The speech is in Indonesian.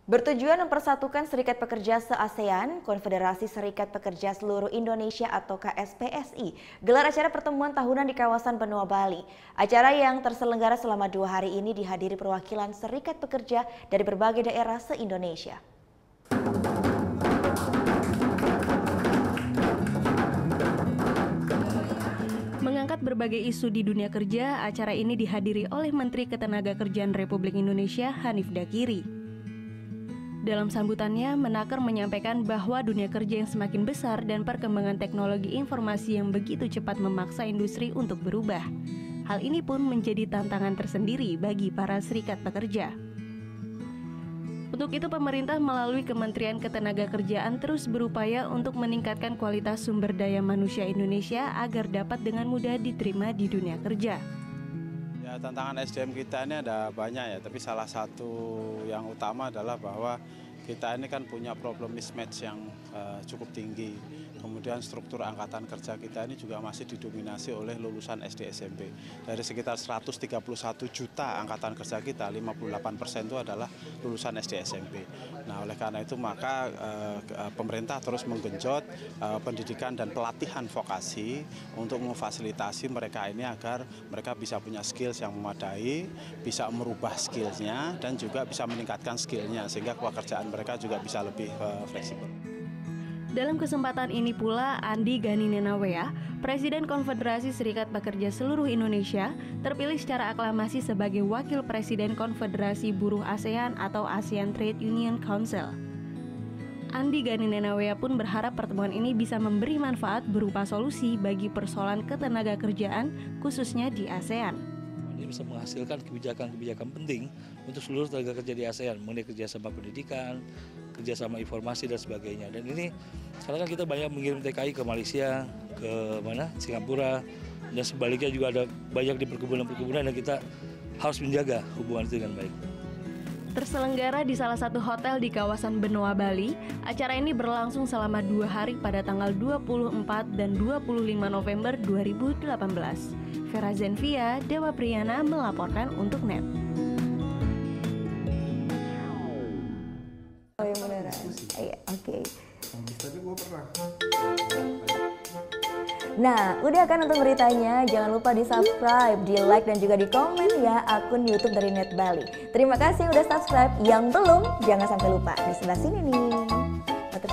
Bertujuan mempersatukan Serikat Pekerja se-ASEAN, Konfederasi Serikat Pekerja Seluruh Indonesia atau KSPSI, gelar acara pertemuan tahunan di kawasan Benoa, Bali. Acara yang terselenggara selama 2 hari ini dihadiri perwakilan Serikat Pekerja dari berbagai daerah se-Indonesia. Mengangkat berbagai isu di dunia kerja, acara ini dihadiri oleh Menteri Ketenagakerjaan Republik Indonesia Hanif Dakiri. Dalam sambutannya, Menaker menyampaikan bahwa dunia kerja yang semakin besar dan perkembangan teknologi informasi yang begitu cepat memaksa industri untuk berubah. Hal ini pun menjadi tantangan tersendiri bagi para serikat pekerja. Untuk itu, pemerintah melalui Kementerian Ketenagakerjaan terus berupaya untuk meningkatkan kualitas sumber daya manusia Indonesia agar dapat dengan mudah diterima di dunia kerja. Ya, tantangan SDM kita ini ada banyak ya, tapi salah satu yang utama adalah bahwa kita ini kan punya problem mismatch yang cukup tinggi. Kemudian struktur angkatan kerja kita ini juga masih didominasi oleh lulusan SD SMP. Dari sekitar 131 juta angkatan kerja kita, 58% itu adalah lulusan SD SMP. Nah, oleh karena itu maka pemerintah terus menggenjot pendidikan dan pelatihan vokasi untuk memfasilitasi mereka ini agar mereka bisa punya skills yang memadai, bisa merubah skillsnya dan juga bisa meningkatkan skillnya sehingga pekerjaan mereka juga bisa lebih fleksibel. Dalam kesempatan ini pula, Andi Gani Nenawea, Presiden Konfederasi Serikat Pekerja Seluruh Indonesia, terpilih secara aklamasi sebagai Wakil Presiden Konfederasi Buruh ASEAN atau ASEAN Trade Union Council. Andi Gani Nenawea pun berharap pertemuan ini bisa memberi manfaat berupa solusi bagi persoalan ketenagakerjaan khususnya di ASEAN. Ini bisa menghasilkan kebijakan-kebijakan penting untuk seluruh tenaga kerja di ASEAN mengenai kerjasama pendidikan, kerjasama informasi dan sebagainya. Dan ini sekarang kan kita banyak mengirim TKI ke Malaysia, ke Singapura, dan sebaliknya juga ada banyak di perkebunan-perkebunan dan kita harus menjaga hubungan itu dengan baik. Terselenggara di salah satu hotel di kawasan Benoa, Bali, acara ini berlangsung selama 2 hari pada tanggal 24 dan 25 November 2018. Vera Zenvia, Dewa Priyana melaporkan untuk NET. Oh yang beneran? Iya, oke. Tapi gue pernah. Nah, udah kan untuk beritanya? Jangan lupa di-subscribe, di-like, dan juga di-komen ya akun YouTube dari Net Bali. Terima kasih udah subscribe. Yang belum, jangan sampai lupa. Di sebelah sini nih. Mata